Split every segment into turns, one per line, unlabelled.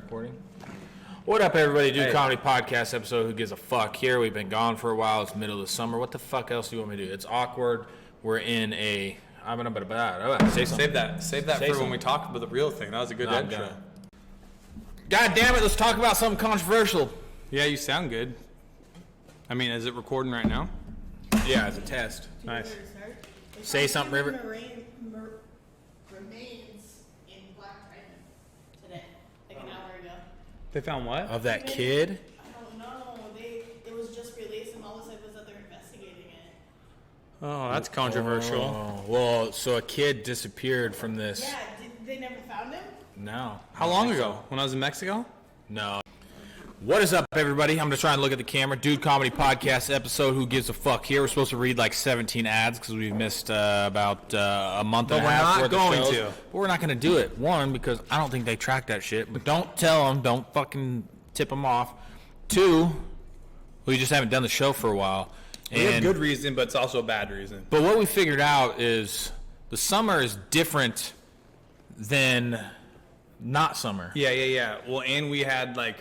Recording. What up, everybody? Dude Comedy Podcast episode. Who gives a fuck? Here, we've been gone for a while. It's middle of the summer. What the fuck else do you want me to do? It's awkward. We're in a.
Save that for when we talk about the real thing. That was a good intro.
God damn it! Let's talk about something controversial.
Yeah, you sound good. I mean, is it recording right now?
Yeah, it's a test.
Nice.
Say something, River.
Remains in Black Diamond today, like an hour ago.
They found what?
Of that kid?
I don't know. It was just released, and all it said was that they're investigating it.
Oh, that's controversial.
Oh, well, so a kid disappeared from this.
Yeah, they never found him?
No.
How long ago? When I was in Mexico?
No. What is up, everybody? I'm going to try and look at the camera. Dude Comedy Podcast episode, Who Gives a Fuck? Here, we're supposed to read like 17 ads because we've missed about a month and a half worth of shows. But we're not going to. But we're not going to do it. One, because I don't think they track that shit. But don't tell them. Don't fucking tip them off. Two, we just haven't done the show for a while.
We have good reason, but it's also a bad reason.
But what we figured out is the summer is different than not summer.
Yeah. Well, and we had like...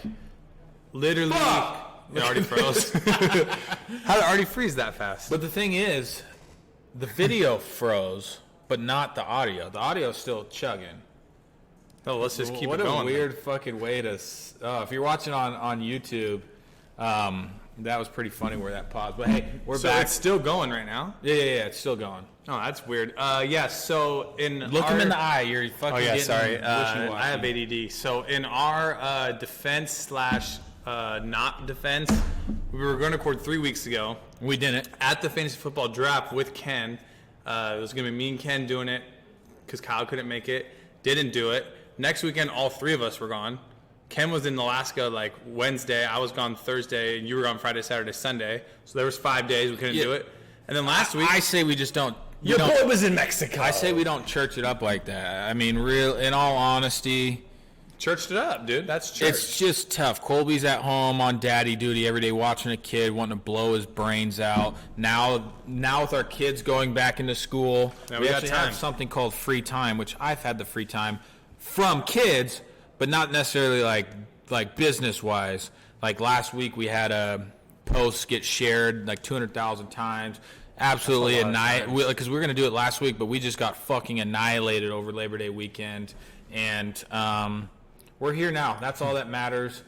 Literally, it already froze. How did it already freeze that fast?
But the thing is, the video froze, but not the audio. The audio's still chugging.
Oh, let's just keep it going.
What a weird fucking way to... if you're watching on YouTube, that was pretty funny where that paused. But hey, we're back.
It's still going right now?
Yeah, it's still going.
Oh, that's weird. So
Look him in the eye. You're fucking getting
sorry. I have ADD. So in our defense / not defense, we were going to record 3 weeks ago.
We didn't.
At the fantasy football draft with Ken. It was going to be me and Ken doing it because Kyle couldn't make it. Didn't do it. Next weekend, all three of us were gone. Ken was in Alaska like Wednesday. I was gone Thursday. And you were gone Friday, Saturday, Sunday. So there was 5 days we couldn't do it. And then last week...
I say we just don't...
Your boy was in Mexico.
I say we don't church it up like that. I mean, in all honesty...
Churched it up, dude. That's church.
It's just tough. Colby's at home on daddy duty every day watching a kid, wanting to blow his brains out. Now with our kids going back into school, we actually have something called free time, which I've had the free time from kids, but not necessarily like business-wise. Like last week we had a post get shared like 200,000 times. Absolutely annihilated. Because we were going to do it last week, but we just got fucking annihilated over Labor Day weekend. And... we're here now. That's all that matters.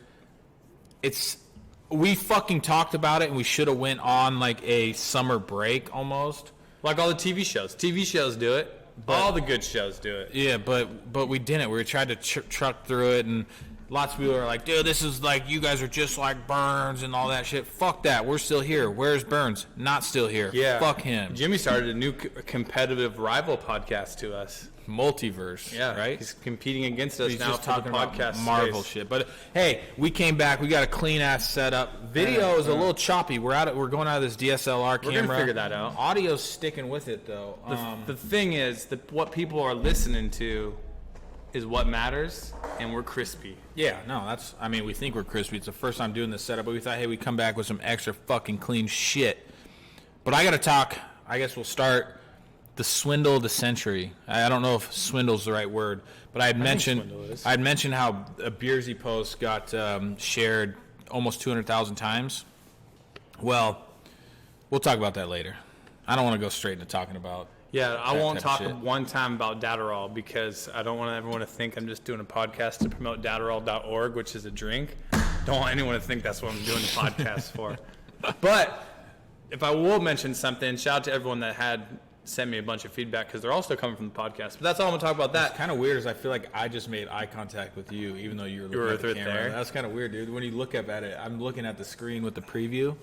We fucking talked about it, and we should have went on like a summer break almost.
Like all the TV shows. TV shows do it. All the good shows do it.
Yeah, but we didn't. We tried to truck through it, and lots of people are like, dude, this is like, you guys are just like Burns and all that shit. Fuck that. We're still here. Where's Burns? Not still here.
Yeah.
Fuck him.
Jimmy started a new competitive rival podcast to us.
Multiverse,
yeah,
right?
He's competing against us. He's now
just talking
about
podcast Marvel shit. But hey, we came back. We got a clean ass setup. Video is a little choppy. We're going out of this DSLR camera.
We're gonna figure that out.
Audio's sticking with it though.
The thing is, what people are listening to is what matters, and we're crispy.
Yeah, no, we think we're crispy. It's the first time doing this setup, but we thought, hey, we come back with some extra fucking clean shit. But I gotta talk. I guess we'll start. The swindle of the century. I don't know if swindle's the right word, but I had mentioned how a Beersy post got shared almost 200,000 times. Well, we'll talk about that later. I don't want to go straight into talking about.
Yeah, I won't talk one time about Datarol because I don't want everyone to think I'm just doing a podcast to promote Datarol.org, which is a drink. Don't want anyone to think that's what I'm doing the podcast for. But if I will mention something, shout out to everyone that had sent me a bunch of feedback because they're all still coming from the podcast. But that's all I'm going to talk about that.
It's kind of weird is I feel like I just made eye contact with you even though you were looking at the camera. There. That's kind of weird, dude. When you look up at it, I'm looking at the screen with the preview.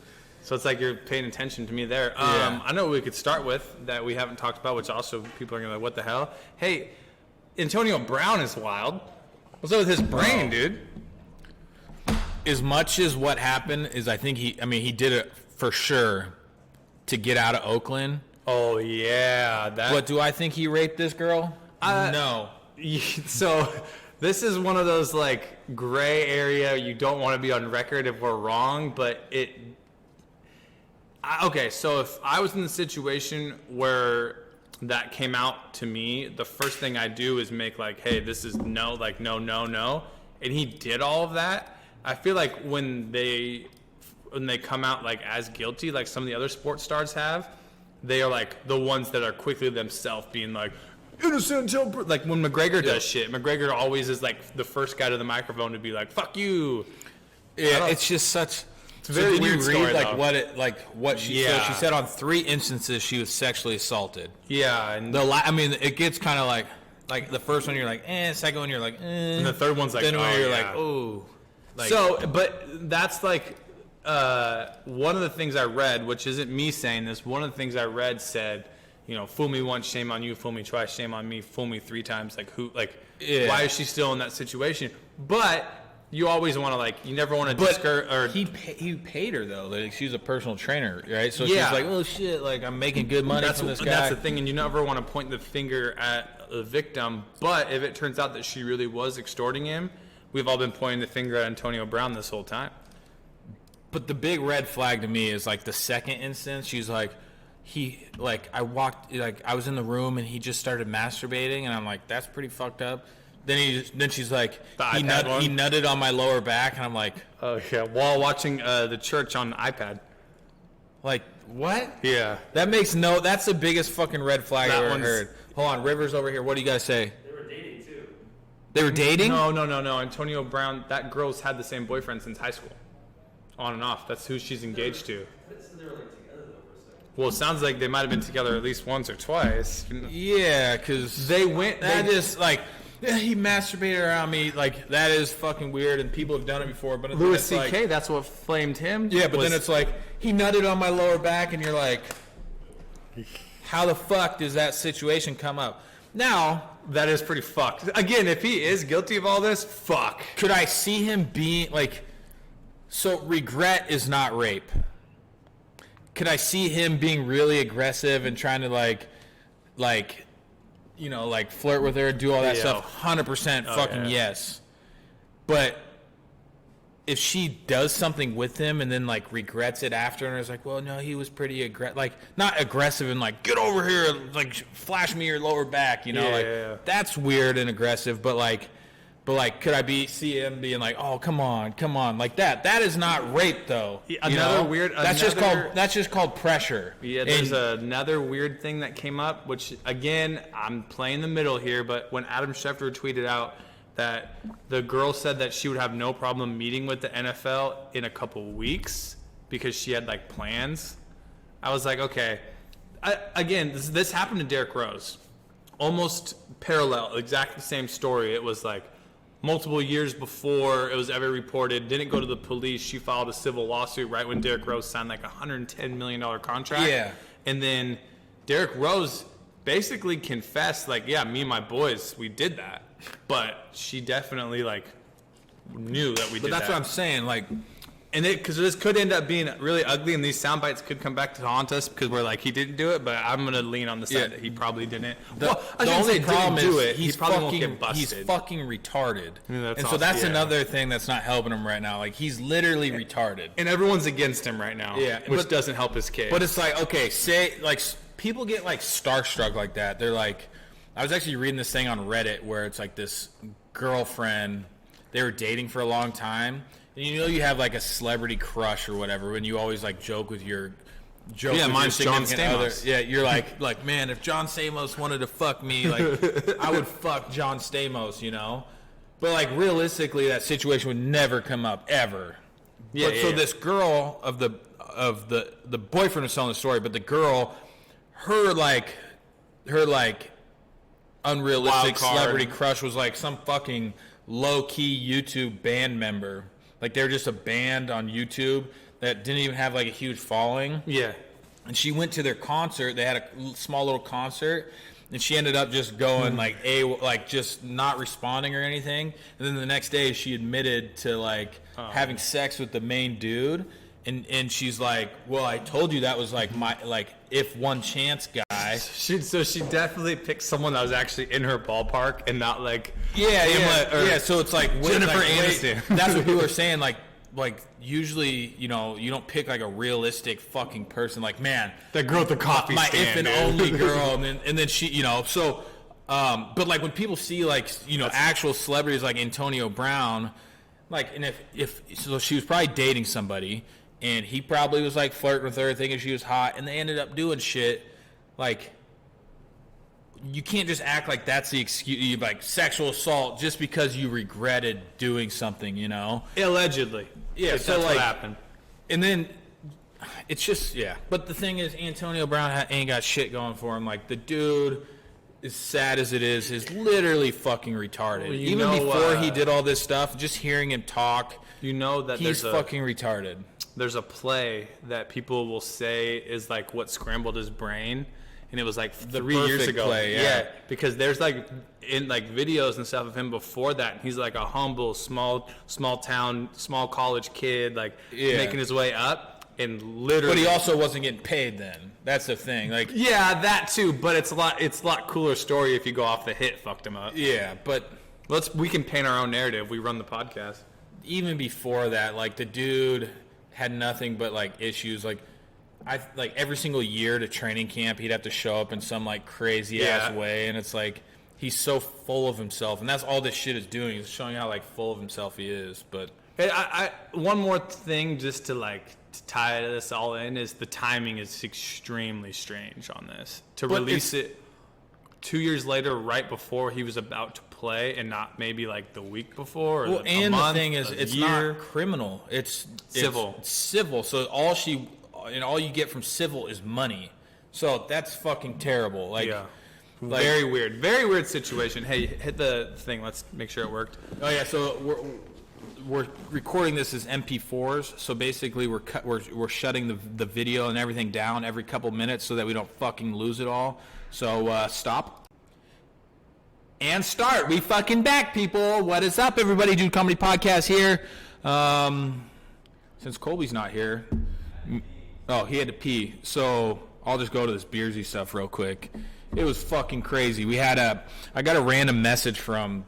So it's like you're paying attention to me there.
Yeah.
I know what we could start with that we haven't talked about, which also people are going to be like, what the hell? Hey, Antonio Brown is wild. What's up with his brain, dude?
As much as what happened is I think he did it for sure to get out of Oakland.
Oh, yeah.
But do I think he raped this girl? No.
So this is one of those, like, gray area. You don't want to be on record if we're wrong, but okay, so if I was in the situation where that came out to me, the first thing I do is make, like, hey, this is no. and he did all of that, I feel like when they come out like as guilty, like some of the other sports stars have, they are like the ones that are quickly themselves being like innocent until like when McGregor does shit. McGregor always is like the first guy to the microphone to be like "fuck you."
Yeah, it's just such.
It's a very weird story,
what she said. She said on 3 instances she was sexually assaulted.
Yeah, and
I mean, it gets kind of like the first one you're like, second one you're like,
and the third one's like,
then
oh,
you're
yeah.
like, oh. Like,
So, but that's like one of the things I read, which isn't me saying this. One of the things I read said, fool me once, shame on you. Fool me twice, shame on me. Fool me 3 times, why is she still in that situation? But you always want to you never want to discourage. Or
he paid her though. Like, she was a personal trainer, right? So she's like, oh shit, like I'm making good money from this guy.
That's the thing, and you never want to point the finger at the victim. But if it turns out that she really was extorting him, we've all been pointing the finger at Antonio Brown this whole time.
But the big red flag to me is like the second instance. She's like, I was in the room and he just started masturbating, and I'm like, that's pretty fucked up. Then she's like, he nutted on my lower back, and I'm like,
oh yeah, while watching the church on iPad.
Like, what?
Yeah,
that's the biggest fucking red flag I've ever heard. Hold on, Rivers over here. What do you guys say?
They were dating too.
They were dating?
No. Antonio Brown, that girl's had the same boyfriend since high school, on and off. That's who she's engaged to.
They were like together though for a second.
Well, it sounds like they might have been together at least once or twice.
Yeah, because
they went.
He masturbated around me. Like, that is fucking weird, and people have done it before. But
Louis C.K., that's what flamed him.
Yeah, but then it's like, he nutted on my lower back, and you're like, how the fuck does that situation come up? Now,
that is pretty fucked. Again, if he is guilty of all this, fuck.
Could I see him being, so regret is not rape. Could I see him being really aggressive and trying to, flirt with her, do all that stuff? 100% fucking yes. But if she does something with him and then regrets it after, and is like, well, no, he was pretty aggressive, not aggressive and get over here, flash me your lower back, that's weird and aggressive. But could I see him being like, oh, come on, like that? That is not rape, though. That's just called pressure.
Yeah, there's another weird thing that came up, which again, I'm playing the middle here, but when Adam Schefter tweeted out that the girl said that she would have no problem meeting with the NFL in a couple weeks because she had plans, I was like, okay. This happened to Derrick Rose, almost parallel, exactly the same story. It was multiple years before it was ever reported, didn't go to the police. She filed a civil lawsuit right when Derrick Rose signed a $110 million contract.
Yeah.
And then Derrick Rose basically confessed, me and my boys, we did that. But she definitely knew that we did that.
But that's what I'm saying,
and because this could end up being really ugly, and these sound bites could come back to haunt us because we're he didn't do it. But I'm gonna lean on the side that he probably didn't.
The only problem is
he probably won't get busted.
He's fucking retarded,
and
so that's another thing that's not helping him right now. He's literally retarded,
and everyone's against him right now.
Yeah,
which doesn't help his case.
But it's okay, say people get starstruck like that. They're I was actually reading this thing on Reddit where it's this girlfriend, they were dating for a long time. And you have a celebrity crush or whatever when you always joke with your
mine's John Stamos.
Other. Yeah, you're like, man, if John Stamos wanted to fuck me, I would fuck John Stamos, But realistically, that situation would never come up ever. Yeah. So this girl of the boyfriend was telling the story, but the girl, her unrealistic celebrity crush was some fucking low-key YouTube band member. They were just a band on YouTube that didn't even have a huge following.
Yeah.
And she went to their concert. They had a small little concert, and she ended up just going just not responding or anything. And then the next day she admitted to having sex with the main dude. And she's like, well, I told you that was my if one chance guy.
So she definitely picked someone that was actually in her ballpark and not
yeah. So it's
Jennifer Aniston.
That's what people are saying. Usually, you don't pick a realistic fucking person. Man,
that girl at the coffee
my
stand,
if and only girl, and then she, so But like when people see like, you know, actual celebrities like Antonio Brown, like, and if so she was probably dating somebody and he probably was like flirting with her, thinking she was hot, and they ended up doing shit. Like, you can't just act like that's the excuse, like sexual assault, just because you regretted doing something, you know?
Allegedly.
Yeah,
if
so
that's
like,
what happened.
And then it's just, yeah. But the thing is, Antonio Brown ain't got shit going for him. Like, the dude, as sad as it is literally fucking retarded.
Well,
even before he did all this stuff, just hearing him talk,
you know that
he's fucking retarded.
There's a play that people will say is like what scrambled his brain, and it was like 3 years ago.
Play, yeah.
Because there's like in like videos and stuff of him before that, and he's like a humble, small town, small college kid, like making his way up, and literally.
But he also wasn't getting paid then. That's the thing. Like,
yeah, that too. But it's a lot cooler story if you go off the hit fucked him up.
Yeah, but
we can paint our own narrative. We run the podcast.
Even before that, like, the dude had nothing but like issues. Like every single year to training camp, he'd have to show up in some like crazy ass way, and it's like he's so full of himself, and that's all this shit is doing, is showing how like full of himself he is. But
hey, I one more thing just to tie this all in is the timing is extremely strange on this. To release it 2 years later, right before he was about to play, and not maybe like the week before. Or
and
a month,
the thing is, it's not criminal. It's
civil.
It's civil. So all you get from civil is money. So that's fucking terrible. Like, like,
very weird situation. Hey, hit the thing. Let's make sure it worked.
Oh yeah. So we're recording this as MP4s. So basically, we're shutting the video and everything down every couple minutes so that we don't fucking lose it all. So stop. And start. We fucking back, people. What is up, everybody? Dude Comedy Podcast here. Since Colby's not here, he had to pee. So I'll just go to this Beersy stuff real quick. It was fucking crazy. I got a random message from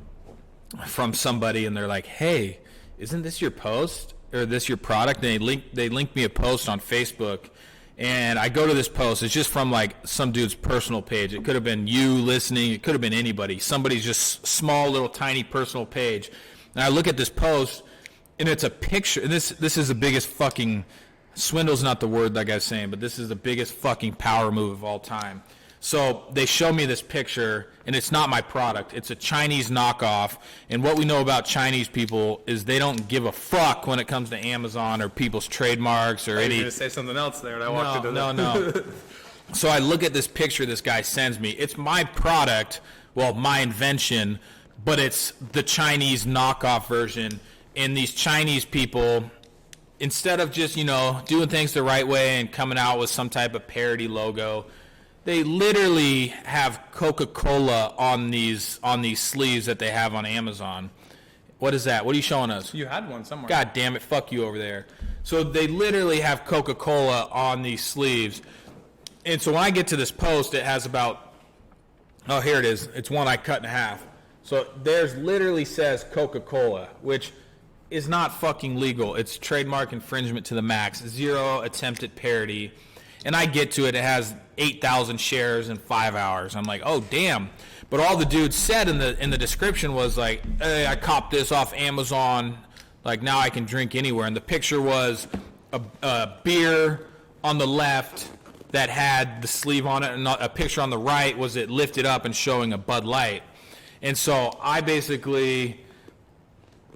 somebody, and they're like, "Hey, isn't this your post or this your product?" And they linked me a post on Facebook. And I go to this post. It's just from like some dude's personal page. It could have been you listening. It could have been anybody. Somebody's just small, little, tiny personal page. And I look at this post, and it's a picture. And this is the biggest fucking swindle's not the word like I was saying, but this is the biggest fucking power move of all time. So they show me this picture, and it's not my product. It's a Chinese knockoff. And what we know about Chinese people is they don't give a fuck when it comes to Amazon or people's trademarks or any.
You were going to say something else there, and I walked into that.
No. So I look at this picture this guy sends me. It's my product, well, my invention, but it's the Chinese knockoff version. And these Chinese people, instead of just, doing things the right way and coming out with some type of parody logo, they literally have Coca-Cola on these sleeves that they have on Amazon. What is that? What are you showing us?
You had one somewhere.
God damn it, fuck you over there. So they literally have Coca-Cola on these sleeves. And so when I get to this post, it has about, here it is. It's one I cut in half. So there's literally says Coca-Cola, which is not fucking legal. It's trademark infringement to the max. 0 attempt at parody. And I get to it, it has 8,000 shares in 5 hours. I'm like, oh, damn. But all the dude said in the description was like, hey, I copped this off Amazon. Like, now I can drink anywhere. And the picture was a beer on the left that had the sleeve on it, and a picture on the right was it lifted up and showing a Bud Light. And so I basically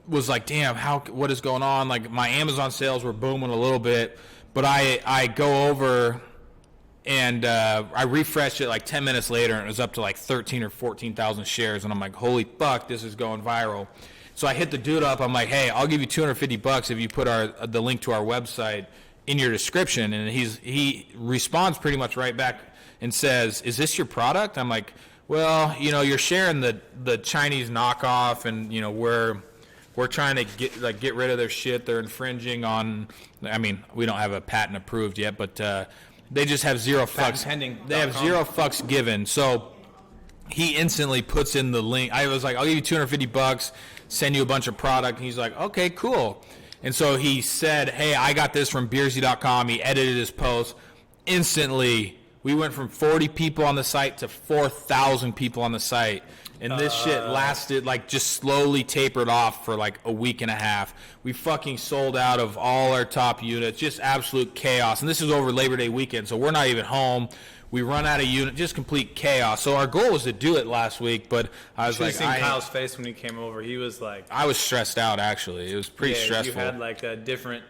was like, damn, what is going on? Like, my Amazon sales were booming a little bit. But I go over and I refreshed it like 10 minutes later, and it was up to like 13 or 14,000 shares. And I'm like, holy fuck, this is going viral. So I hit the dude up. I'm like, hey, I'll give you $250 if you put the link to our website in your description. And he responds pretty much right back and says, is this your product? I'm like, well, you're sharing the Chinese knockoff, and we're trying to get rid of their shit. They're infringing on. I mean, we don't have a patent approved yet, but they just have 0 fucks. They have 0 fucks given. So he instantly puts in the link. I was like, I'll give you $250, send you a bunch of product. And he's like, okay, cool. And so he said, hey, I got this from Beersy.com. He edited his post. Instantly We went from 40 people on the site to 4,000 people on the site. And this shit lasted, like, just slowly tapered off for, like, a week and a half. We fucking sold out of all our top units. Just absolute chaos. And this is over Labor Day weekend, so we're not even home. We run out of unit, just complete chaos. So our goal was to do it last week, but I was like,
seen Kyle's face when he came over. He was like,
I was stressed out, actually. It was pretty stressful.
You had, like, a different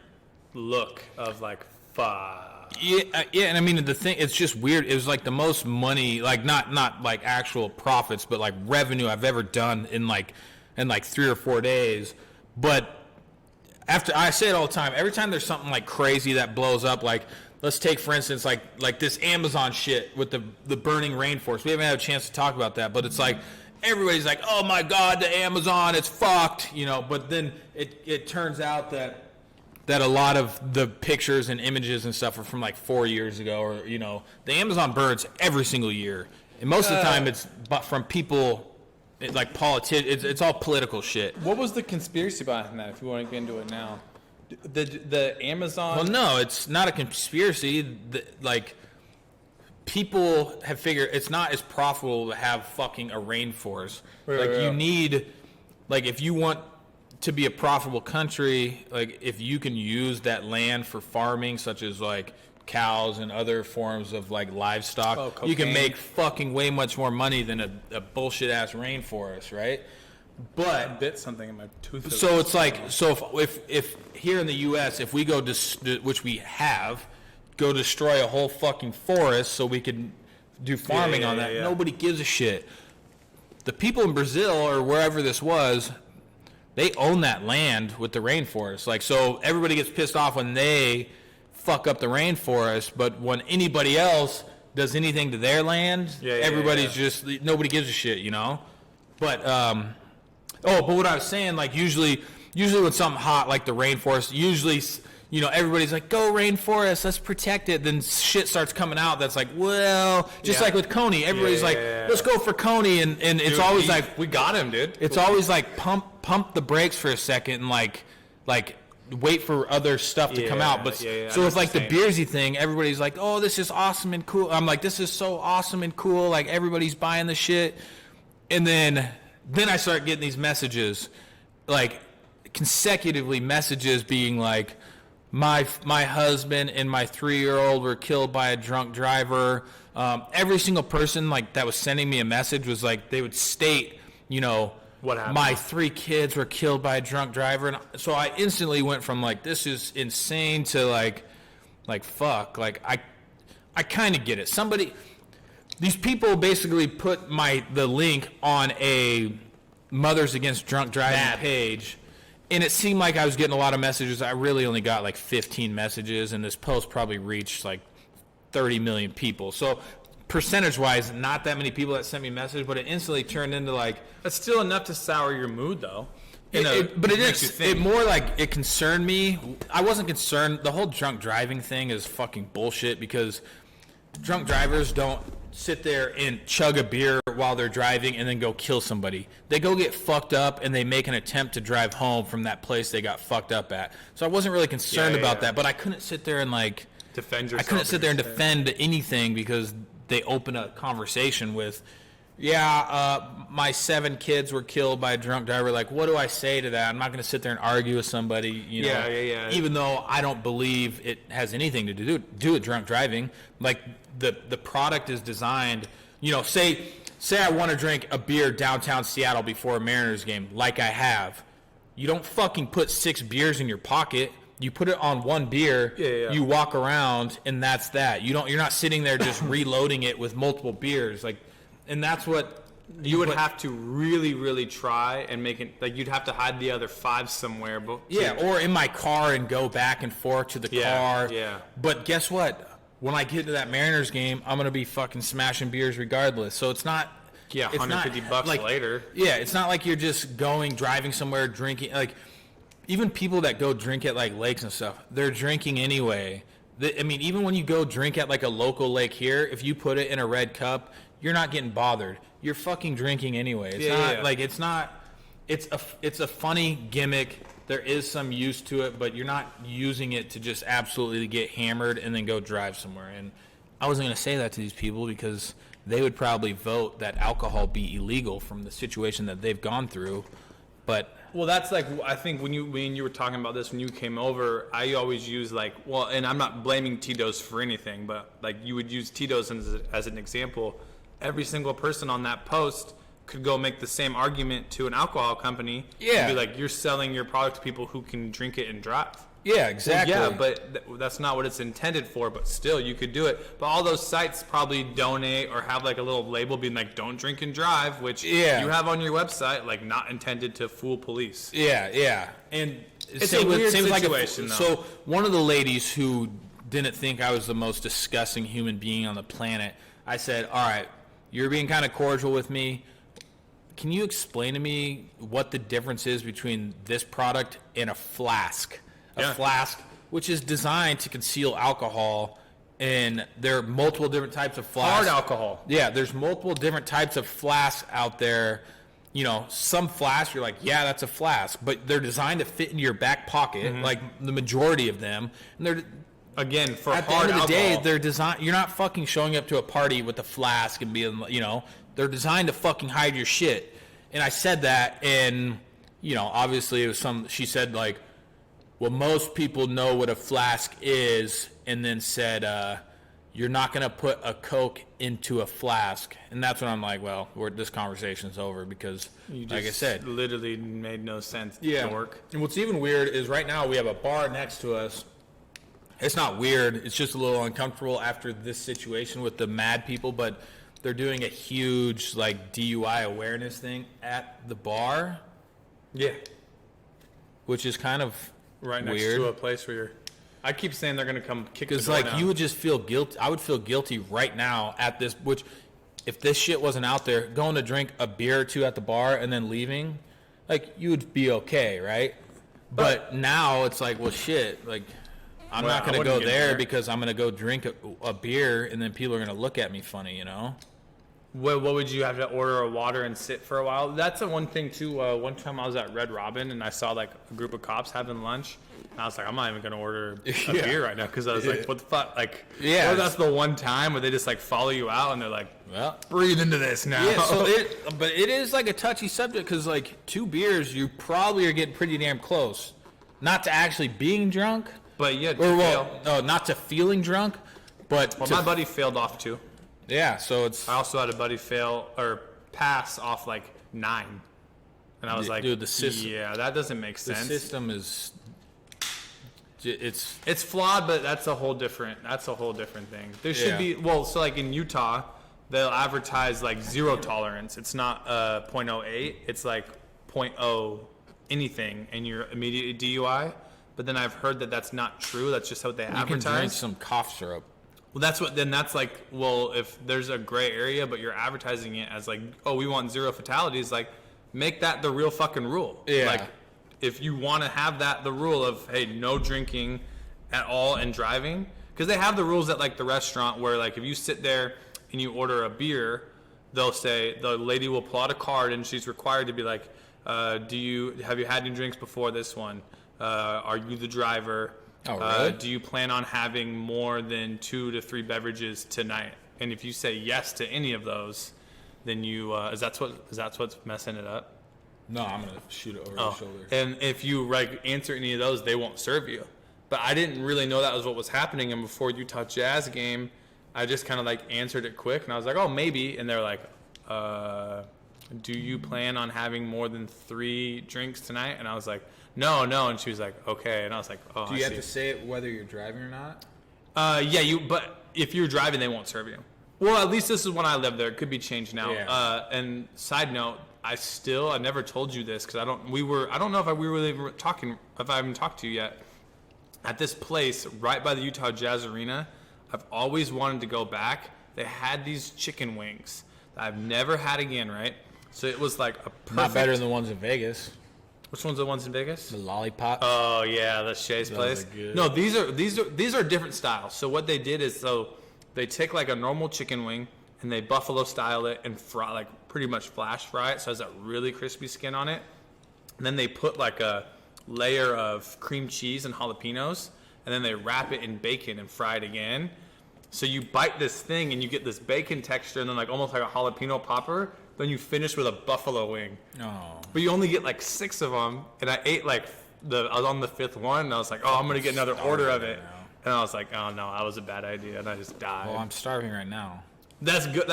look of, like, fuck.
Yeah, and I mean the thing, it's just weird. It was like the most money, like not like actual profits, but like revenue I've ever done in like 3 or 4 days. But after, I say it all the time, every time there's something like crazy that blows up, like let's take for instance like this Amazon shit with the burning rainforest. We haven't had a chance to talk about that, but it's like everybody's like, oh my God, the Amazon, it's fucked, you know. But then it turns out that a lot of the pictures and images and stuff are from like 4 years ago, or, you know, the Amazon burns every single year. And most of the time it's from people, like politicians, it's all political shit.
What was the conspiracy behind that, if you want to get into it now? The Amazon...
Well, no, it's not a conspiracy. Like, people have figured it's not as profitable to have fucking a rainforest. You need, like, if you want to be a profitable country, like if you can use that land for farming, such as like cows and other forms of like livestock, you can make fucking way much more money than a bullshit ass rainforest, right? But
I bit something in my tooth.
So it's like, so if here in the U.S., if we go which we have, go destroy a whole fucking forest so we can do farming on that, nobody gives a shit. The people in Brazil or wherever this was, they own that land with the rainforest. Like, so everybody gets pissed off when they fuck up the rainforest, but when anybody else does anything to their land, everybody's just, nobody gives a shit, you know? But, but what I was saying, like, usually when something hot like the rainforest, usually, you know, everybody's like, go rainforest, let's protect it. Then shit starts coming out that's like, well, just like with Coney, everybody's like, let's go for Coney, and it's dude, always like,
we got him, dude.
It's always like pump the brakes for a second and like wait for other stuff to come out. But so it's like the Beersy thing, everybody's like, oh, this is awesome and cool. I'm like, this is so awesome and cool. Like, everybody's buying the shit. And then I start getting these messages, like consecutively messages being like, my husband and my 3-year-old were killed by a drunk driver. Every single person like that was sending me a message was like, they would state, you know,
what happened?
My 3 kids were killed by a drunk driver. And so I instantly went from like, this is insane to like fuck. Like, I kind of get it. These people basically put the link on a Mothers Against Drunk Driving page. And it seemed like I was getting a lot of messages. I really only got like 15 messages, and this post probably reached like 30 million people. So percentage-wise, not that many people that sent me a message, but it instantly turned into like...
That's still enough to sour your mood, though.
It more like it concerned me. I wasn't concerned. The whole drunk driving thing is fucking bullshit, because drunk drivers don't sit there and chug a beer while they're driving and then go kill somebody. They go get fucked up and they make an attempt to drive home from that place they got fucked up at. So I wasn't really concerned about that, but I couldn't sit there and like
defend yourself.
I couldn't sit there and defend anything because they open a conversation with, my 7 kids were killed by a drunk driver. Like, what do I say to that? I'm not going to sit there and argue with somebody, you know. Even though I don't believe it has anything to do with drunk driving. Like, the product is designed, you know, say I want to drink a beer downtown Seattle before a Mariners game, like I have. You don't fucking put 6 beers in your pocket. You put it on 1 beer, you walk around, and that's that. You're not sitting there just reloading it with multiple beers. Like, and that's what
you would have to really, really try and make it, like, you'd have to hide the other 5 somewhere.
Or in my car and go back and forth to the car. But guess what? When I get to that Mariners game, I'm going to be fucking smashing beers regardless. So it's not...
Yeah, $150
like,
later.
Yeah, it's not like you're just driving somewhere, drinking. Like, even people that go drink at, like, lakes and stuff, they're drinking anyway. I mean, even when you go drink at, like, a local lake here, if you put it in a red cup, you're not getting bothered. You're fucking drinking anyway. It's a funny gimmick. There is some use to it, but you're not using it to just absolutely get hammered and then go drive somewhere. And I wasn't going to say that to these people because they would probably vote that alcohol be illegal from the situation that they've gone through. But
well, that's like, I think when you were talking about this when you came over, I always use like, well, and I'm not blaming Tito's for anything, but like you would use Tito's as an example. Every single person on that post could go make the same argument to an alcohol company.
Yeah.
And be like, you're selling your product to people who can drink it and drive.
yeah, exactly.
Well, yeah, but that's not what it's intended for, but still, you could do it. But all those sites probably donate or have like a little label being like, don't drink and drive, which
Yeah.
you have on your website, like not intended to fool police.
Yeah. And
It's a weird situation, though.
So one of the ladies who didn't think I was the most disgusting human being on the planet, I said, all right, you're being kind of cordial with me. Can you explain to me what the difference is between this product and a flask? A flask, which is designed to conceal alcohol, and there are multiple different types of flasks.
Hard alcohol.
Yeah, there's multiple different types of flasks out there. You know, some flasks, you're like, yeah, that's a flask, but they're designed to fit into your back pocket, like the majority of them. And they're,
Again, for
at the
hard
end of the
alcohol.
day, they're designed. You're not fucking showing up to a party with a flask and being, you know, they're designed to fucking hide your shit. And I said that, and you know, obviously it was she said like, well, most people know what a flask is, and then said, you're not going to put a Coke into a flask. And that's when I'm like, well, this conversation's over because,
You
like I
just
said.
literally made no sense. Dork.
And what's even weird is right now we have a bar next to us. It's not weird. It's just a little uncomfortable after this situation with the mad people, but they're doing a huge, like, DUI awareness thing at the bar,
Yeah.
which is kind of
Right next
weird.
to a place where you're. I keep saying they're gonna come kick the
Because,
door
like,
down.
you would just feel guilty. I would feel guilty right now at this, which, if this shit wasn't out there, going to drink a beer or two at the bar and then leaving, like, you would be okay, right? But now it's like, well, shit, like, I'm
Well,
not going
I
to go
wouldn't get
there
there.
because I'm going to go drink a beer and then people are going to look at me funny, you know?
What would you have to order a water and sit for a while? That's the one thing too. One time I was at Red Robin and I saw like a group of cops having lunch. And I was like, I'm not even gonna order a
Yeah.
beer right now because I was like, what the fuck? Like,
Yeah.
or that's the one time where they just like follow you out and they're like,
Well,
breathe into this now.
yeah, but it is like a touchy subject because, like, 2 beers, you probably are getting pretty damn close. Not to actually being drunk.
But yeah,
Or, well, no, not to feeling drunk, but
well,
to,
my buddy failed off too.
yeah, so it's,
I also had a buddy fail or pass off like 9, and I was like,
Dude, the system-
yeah, that doesn't make
the
sense.
system is, it's,
It's flawed, but that's a whole different thing. There should
Yeah.
be, well, so like in Utah, they'll advertise like 0 tolerance. It's not 0.08, it's like 0.0 anything, and you're immediately DUI. But then I've heard that that's not true. That's just what they
you can
advertise.
drink some cough syrup.
Well, that's like, well, if there's a gray area, but you're advertising it as like, oh, we want 0 fatalities, like, make that the real fucking rule.
Yeah.
Like, if you want to have that the rule of, hey, no drinking at all and driving, because they have the rules at like the restaurant where like if you sit there and you order a beer, they'll say the lady will pull out a card and she's required to be like, have you had any drinks before this one? Are you the driver?
Oh, really?
Do you plan on having more than 2 to 3 beverages tonight? And if you say yes to any of those, then you is that what's messing it up?
No, I'm going to shoot it over the shoulder.
And if you like answer any of those, they won't serve you. But I didn't really know that was what was happening. And before Utah Jazz game, I just kind of like answered it quick, and I was like, oh, maybe. And they're like, do you plan on having more than 3 drinks tonight? And I was like, no. And she was like, okay. And I was like, oh,
Do
I
you have
see.
to say it whether you're driving or not?
Yeah, but if you're driving, they won't serve you. Well, at least this is when I lived there. It could be changed now.
Yeah.
And side note, I never told you this because I don't know if we were even talking, if I haven't talked to you yet. At this place right by the Utah Jazz Arena, I've always wanted to go back. They had these chicken wings that I've never had again, right? So it was like a perfect.
Not better than the ones in Vegas.
Which one's the ones in Vegas?
The lollipops.
Oh yeah, the Shay's place.
are good.
No, these are different styles. So what they did is they take like a normal chicken wing and they buffalo style it and fry, like pretty much flash fry it, so it has that really crispy skin on it. And then they put like a layer of cream cheese and jalapenos, and then they wrap it in bacon and fry it again. So you bite this thing and you get this bacon texture and then like almost like a jalapeno popper. Then you finish with a buffalo wing.
Oh.
But you only get like 6 of them. And I ate like I was on the 5th one and I was like, oh, I'm going to get another order of it. And I was like, oh no, that was a bad idea. And I just died.
Well, I'm starving right now.
That's good.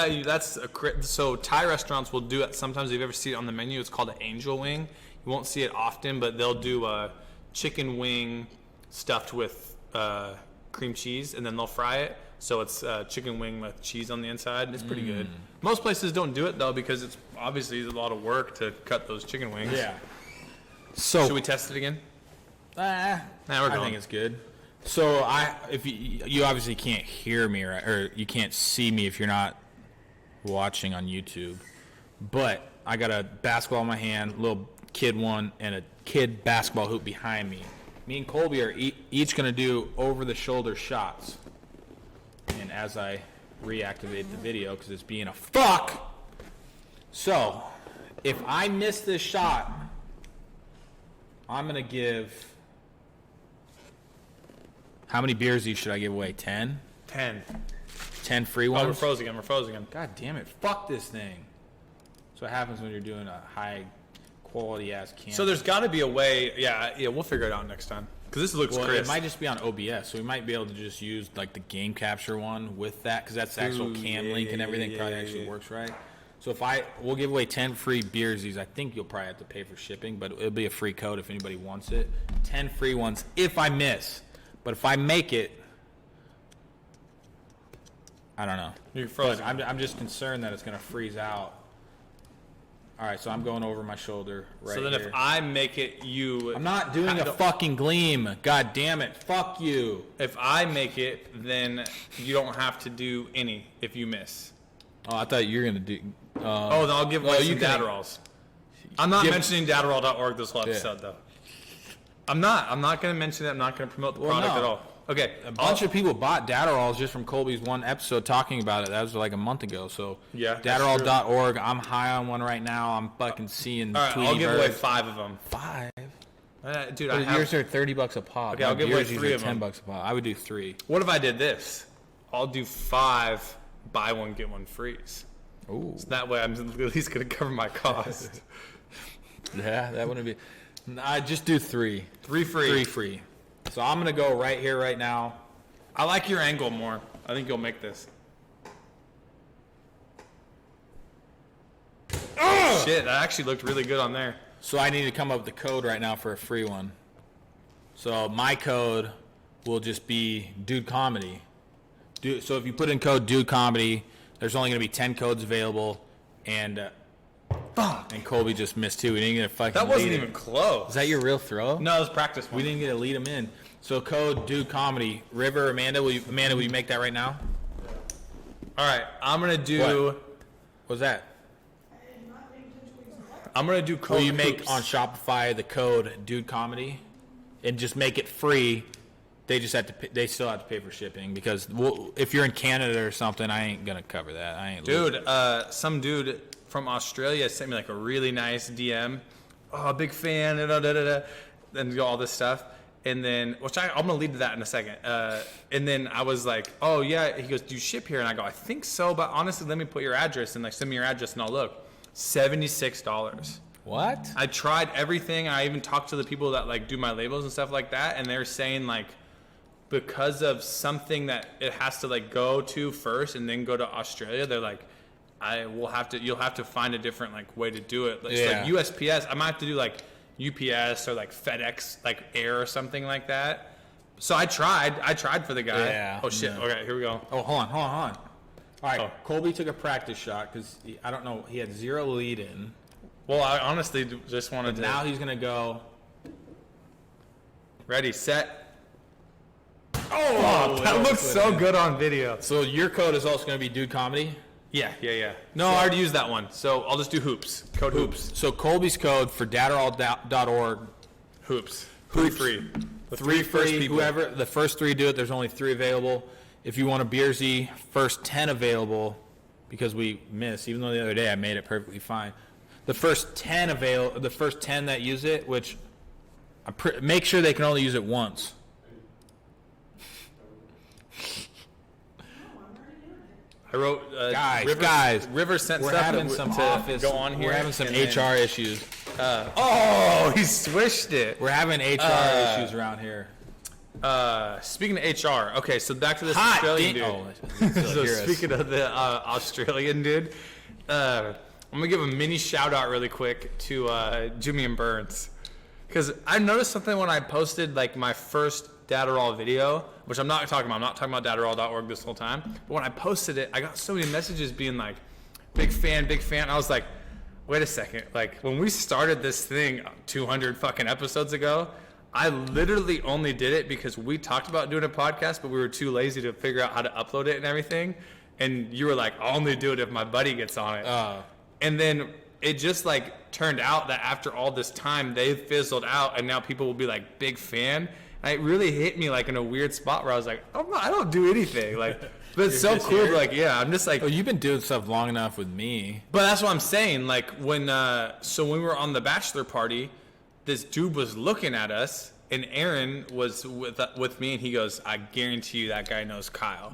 So Thai restaurants will do it. Sometimes if you've ever seen it on the menu, it's called an angel wing. You won't see it often, but they'll do a chicken wing stuffed with cream cheese, and then they'll fry it. So it's chicken wing with cheese on the inside. It's pretty good. Most places don't do it though because it's obviously a lot of work to cut those chicken wings.
Yeah. So
Should we test it again?
we're
I
I think it's good. So if you obviously can't hear me, right, or you can't see me if you're not watching on YouTube, but I got a basketball in my hand, little kid one, and a kid basketball hoop behind me. Me and Colby are each going to do over-the-shoulder shots. And as I reactivate the video, because it's being a fuck, so if I miss this shot, I'm going to give... How many beers each should I give away? 10?
10.
10 free
Oh,
ones?
we're frozen again. We're frozen again.
God damn it. Fuck this thing. That's what happens when you're doing a high quality ass camera.
So there's got to be a way. Yeah, we'll figure it out next time. Because this looks
Well,
crisp.
it might just be on OBS, so we might be able to just use like the game capture one with that, because that's the actual cam link and everything probably actually works right. So we'll give away 10 free beersies. I think you'll probably have to pay for shipping, but it'll be a free code if anybody wants it. 10 free ones if I miss. But if I make it, I don't know.
You're frozen.
But I'm just concerned that it's going to freeze out. All right, so I'm going over my shoulder right
So then
here.
if I make it,
I'm not doing a fucking gleam. God damn it. Fuck you.
If I make it, then you don't have to do any if you miss.
Oh, I thought you were going to do...
Then I'll give away some
can-
Dadarolls. I'm not
Give-
mentioning Dadarol.org this whole episode, though. I'm not going to mention it. I'm not going to promote the product
no.
at all. Okay.
A bunch of people bought Datarols just from Colby's one episode talking about it. That was like a month ago. So
Yeah, that's
Datarol.org. I'm high on one right now. I'm fucking seeing
All right,
Tweety
I'll give away
birds.
5 of them.
5.
Dude,
But yours are $30 a pop.
Okay, I'll
My
give away
beers
3
are
of them.
$10 a pop. I would do 3.
What if I did this? I'll do 5, buy one, get one freeze.
Ooh.
So that way I'm at least going to cover my cost.
Yeah, that wouldn't be. I just do 3.
3 free.
3 free. So I'm gonna go right here, right now.
I like your angle more. I think you'll make this. Oh! Shit, that actually looked really good on there.
So I need to come up with the code right now for a free one. So my code will just be Dude Comedy. So if you put in code Dude Comedy, there's only gonna be 10 codes available, and
Fuck.
and Colby just missed 2. We didn't get a fucking.
That wasn't
lead
even
in.
close.
Is that your real throw?
No, it was practice one.
We didn't get to lead him in. So code Dude Comedy. River, Amanda, will you make that right now?
All right, I'm going to do...
What? What's that?
I'm going to do code
Will you make
hoops.
on Shopify the code Dude Comedy, and just make it free? They just have to. They still have to pay for shipping, because if you're in Canada or something, I ain't gonna cover that. I ain't.
Dude, some dude from Australia sent me like a really nice DM. Oh, big fan, and all this stuff. And then, I'm going to lead to that in a second. And then I was like, oh, yeah. He goes, do you ship here? And I go, I think so. But honestly, let me put your address and like send me your address and I'll look. $76.
What?
I tried everything. I even talked to the people that like do my labels and stuff like that. And they're saying like, because of something that it has to like go to first and then go to Australia, they're like, you'll have to find a different like way to do it. It's
Yeah.
like USPS. I might have to do like UPS or like FedEx, like air or something like that. So I tried for the guy.
Yeah.
Oh shit.
No.
Okay, here we go.
Oh, hold on. All right,
Oh.
Colby took a practice shot because I don't know. He had 0 lead in.
Well, I honestly just wanted to.
Now he's gonna go.
Ready, set. Oh, that looks so good on video.
So your code is also gonna be Dude Comedy.
Yeah. No, I already used that one. So I'll just do hoops. Code hoops.
So Colby's code for Datarol.org.
Hoops.
Hoops.
Free. The
3
first
free.
people.
Whoever the first 3 do it. There's only 3 available. If you want a Beersy, first 10 available, because we missed. Even though the other day I made it perfectly fine. The first 10 The first 10 that use it, which make sure they can only use it once.
I wrote
guys,
River sent
we're
stuff
having
to
some office.
go on here.
We're having some
and then-
HR issues.
Oh, he swished it.
We're having HR issues around here.
Speaking of HR, okay, so back to this
Hot
Australian dude. So
hear us.
speaking of the Australian dude, I'm gonna give a mini shout out really quick to Jimmy and Burns, because I noticed something when I posted like my first Datarol video, which I'm not talking about. I'm not talking about Datarol.org this whole time, but when I posted it, I got so many messages being like, big fan, big fan. I was like, wait a second, like when we started this thing 200 fucking episodes ago, I literally only did it because we talked about doing a podcast, but we were too lazy to figure out how to upload it and everything. And you were like, I'll only do it if my buddy gets on it. And then it just like turned out that after all this time, they fizzled out, and now people will be like, big fan. And it really hit me like in a weird spot where I was like, I don't do anything. Like, but it's so cool. Like, yeah, I'm just like.
Oh, you've been doing stuff long enough with me.
But that's what I'm saying. Like when we were on the bachelor party, this dude was looking at us, and Aaron was with me, and he goes, I guarantee you that guy knows Kyle.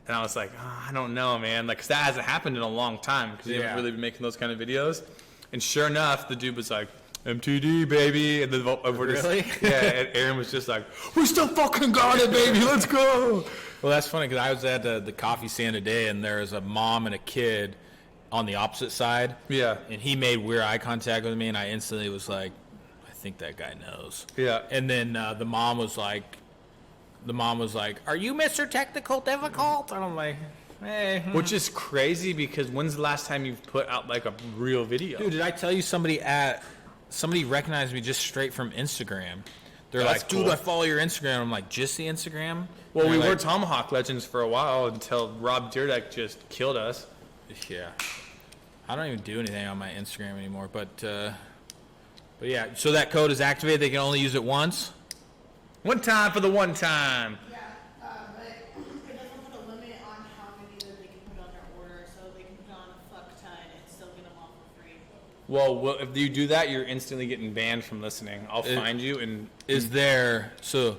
And I was like, I don't know, man. Like, 'cause that hasn't happened in a long time, because he hasn't really been making those kind of videos. And sure enough, the dude was like, MTD, baby. And then we're just,
Really?
yeah, and Aaron was just like, we still fucking got it, baby. Let's go.
Well, that's funny because I was at the coffee stand today, and there was a mom and a kid on the opposite side.
Yeah.
And he made weird eye contact with me, and I instantly was like, I think that guy knows.
Yeah.
And then the mom was like, are you Mr. Technical Difficult? And I'm like, hey.
Which is crazy, because when's the last time you've put out like a real video?
Dude, did I tell you somebody recognized me just straight from Instagram? They're
That's
like, dude,
cool.
I follow your Instagram. I'm like, just the Instagram?
Well,
And
we
they're
were
like,
Tomahawk Legends for a while until Rob Dyrdek just killed us.
Yeah. I don't even do anything on my Instagram anymore, but yeah, so that code is activated. They can only use it once.
One time for the one time.
Yeah, but it doesn't put a limit on how many that they can put on their order, so they can put on a fuck ton and still get them all for free.
Well, if you do that, you're instantly getting banned from listening. I'll find you and
Is there, so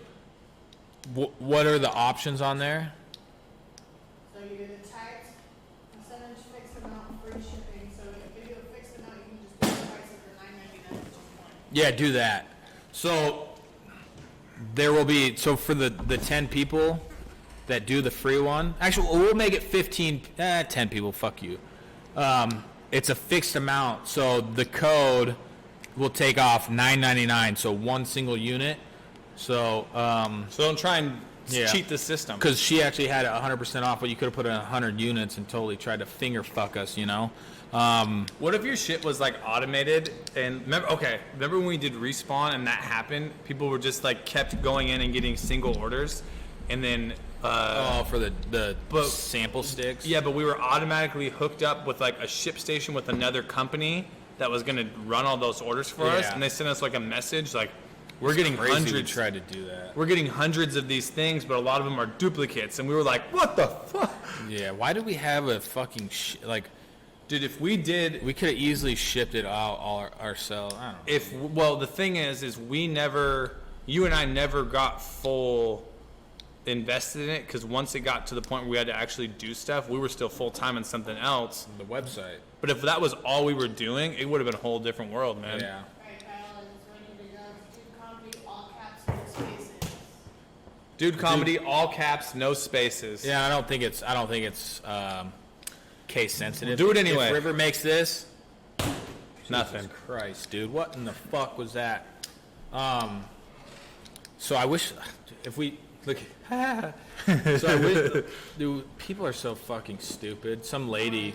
what are the options on there?
So you get the tax, percentage, fixed amount, free shipping. So if you do a fixed amount, you can just do the price of the $9.99, which is one.
Yeah, do that. So there will be, so for the 10 people that do the free one, actually we'll make it 10 people, fuck you. It's a fixed amount, so the code will take off $9.99, so one single unit. So
so don't try and
Yeah.
cheat the system.
because she actually had it 100% off, but you could have put in 100 units and totally tried to finger fuck us, you know.
What if your shit was like automated? And remember when we did Respawn and that happened? People were just like kept going in and getting single orders, and then
For the sample sticks.
yeah, but we were automatically hooked up with like a ship station with another company that was gonna run all those orders for us,
Yeah.
and they sent us like a message like, we're getting
Crazy we
hundreds.
tried to do that.
We're getting hundreds of these things, but a lot of them are duplicates, and we were like, what the fuck?
Yeah, why did we have a fucking
Dude, if we did,
we could have easily shipped it out all ourselves. I don't know.
the thing is you and I never got full invested in it, because once it got to the point where we had to actually do stuff, we were still full-time in something else.
The website.
But if that was all we were doing, it would have been a whole different world, man.
Yeah.
Alright, Kyle, it's ready to go. Dude Comedy, all caps, no spaces.
Dude Comedy, all caps, no spaces.
Yeah, I don't think it's case sensitive.
Do it anyway.
If River makes this,
Nothing.
Jesus Christ, dude, what in the fuck was that? So I wish if we look. So I wish, dude, people are so fucking stupid. Some lady.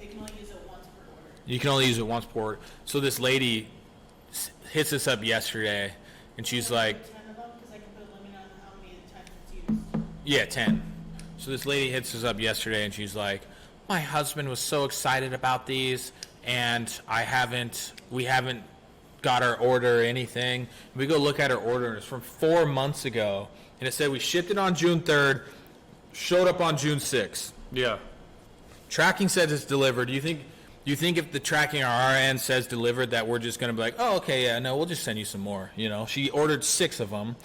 They can only use it once per order.
You can only use it once per order. So this lady hits us up yesterday, and she's like,
10 of them, because I can put a limit on how many times it's used.
yeah, 10. So this lady hits us up yesterday, and she's like, my husband was so excited about these, and we haven't got our order or anything. We go look at her order, and it's from 4 months ago, and it said we shipped it on June 3rd, showed up on June 6th.
Yeah.
Tracking says it's delivered. Do you think if the tracking on our end says delivered, that we're just going to be like, oh, okay, yeah, no, we'll just send you some more, you know? She ordered 6 of them.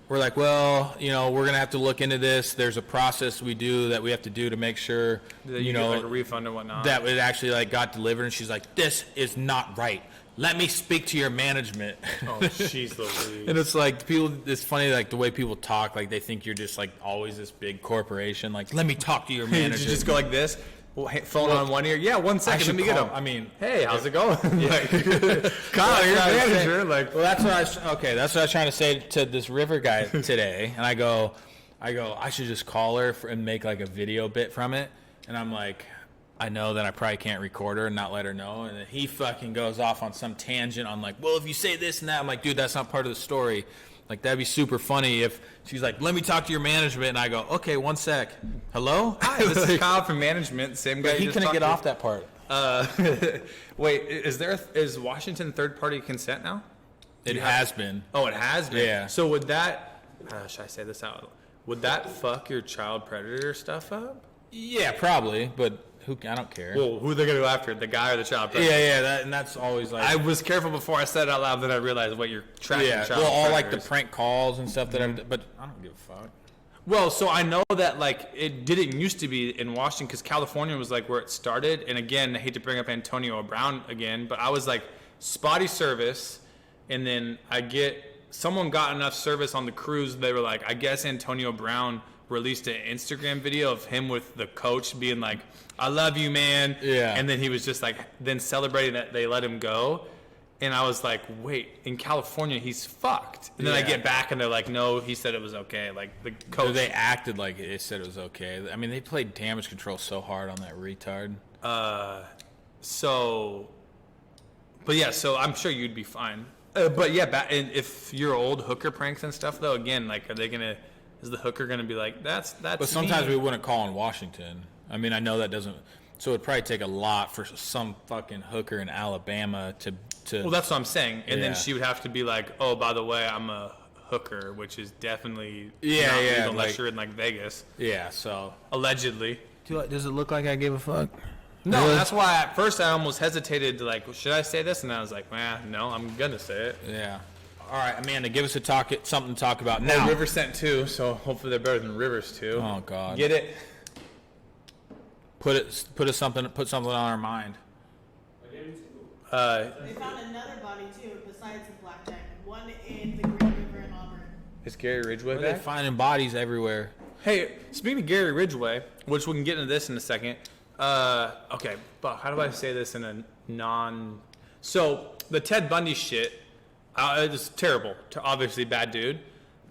We're we're like, well, you know, we're gonna have to look into this. There's a process we have to do to make sure,
That
you
get,
know,
like, a refund or whatnot.
that it actually like got delivered. And she's like, this is not right. Let me speak to your management.
Oh, jeez Louise.
And it's like people. It's funny, like the way people talk. Like they think you're just like always this big corporation. Like, let me talk to your
Did
manager.
you just go like this? Well, phone on one ear. Yeah, 1 second. Let
should
me get
call-
him.
I mean,
hey, how's it going? Like, Kyle, you're
That's what I was
manager.
saying.
Like,
well, that's what I was trying to say to this River guy today. And I go, I should just call her and make like a video bit from it. And I'm like, I know that I probably can't record her and not let her know. And then he fucking goes off on some tangent on like, well, if you say this and that, I'm like, dude, that's not part of the story. Like, that'd be super funny if she's like, let me talk to your management. And I go, okay, 1 sec. Hello?
hi, this is Kyle from management. Same guy.
But he
you just
couldn't
talked
get
to.
off that part.
Wait, is Washington third party consent now?
It has been.
Oh, it has been.
Yeah.
So would that? Should I say this out? Would that fuck your child predator stuff up?
Yeah, probably. But I don't care.
Well, who are they gonna go after? The guy or the child predator?
Yeah, and that's always like.
I was careful before I said it out loud, then I realized what you're tracking.
Yeah,
child
well, all like the
predators.
prank calls and stuff that I've, but I don't give a fuck.
Well, so I know that like it didn't used to be in Washington because California was like where it started. And again, I hate to bring up Antonio Brown again, but I was like spotty service, and then someone got enough service on the cruise. They were like, I guess Antonio Brown released an Instagram video of him with the coach being like, I love you, man.
Yeah.
And then he was just like, then celebrating that they let him go. And I was like, wait, in California, he's fucked. And then I
Yeah.
get back and they're like, no, he said it was okay. Like the coach.
So they acted like it said it was okay. I mean, they played damage control so hard on that retard.
But yeah, so I'm sure you'd be fine. But yeah, and if your old hooker pranks and stuff though, again, like, is the hooker gonna be like, that's
But sometimes
me.
we wouldn't call in Washington. I mean, I know that doesn't. So it'd probably take a lot for some fucking hooker in Alabama to.
Well, that's what I'm saying. And then
Yeah.
she would have to be like, oh, by the way, I'm a hooker, which is definitely
Yeah,
not
yeah,
legal unless
like-
you're in like Vegas,
Yeah. So.
allegedly.
Does it look like I gave a fuck?
No,
Really?
that's why at first I almost hesitated to like, should I say this? And I was like, no, I'm gonna say it.
Yeah. All right, Amanda, give us something to talk about
Now,
now.
River sent 2, so hopefully they're better than Rivers 2.
Oh God.
Get it?
Put something on our mind.
They found another body too, besides the black diamond. One in the Green River in Auburn.
Is Gary Ridgway
They're
back?
finding bodies everywhere.
Hey, speaking of Gary Ridgway, which we can get into this in a second. Okay, but how do I say this in a So the Ted Bundy shit, it's terrible. Obviously, bad dude.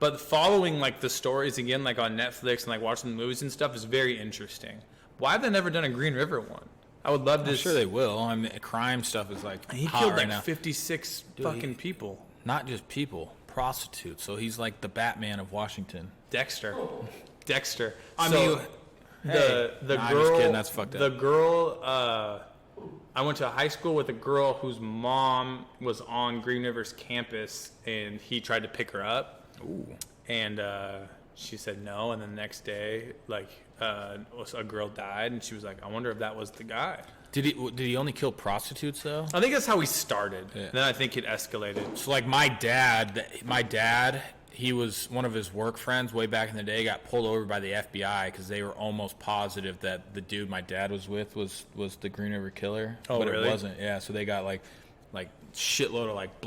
But following like the stories again, like on Netflix and like watching the movies and stuff, is very interesting. Why have they never done a Green River one? I would love to.
I'm sure they will. I mean, crime stuff is like
He
hot
killed
right
like
now.
56
Dude,
fucking people.
Not just people, prostitutes. So he's like the Batman of Washington.
Dexter. Dexter.
I
So,
mean,
the
hey.
the
Nah, I'm
girl.
just kidding, that's fucked up.
The girl. I went to high school with a girl whose mom was on Green River's campus, and he tried to pick her up.
Ooh.
And she said no. And the next day, like a girl died, and she was like, "I wonder if that was the guy."
Did he only kill prostitutes though?
I think that's how he started.
Yeah.
Then I think it escalated.
So like my dad, he was one of his work friends way back in the day got pulled over by the FBI because they were almost positive that the dude my dad was with was the Green River Killer.
Oh,
but
really?
it wasn't. Yeah, so they got like shitload of like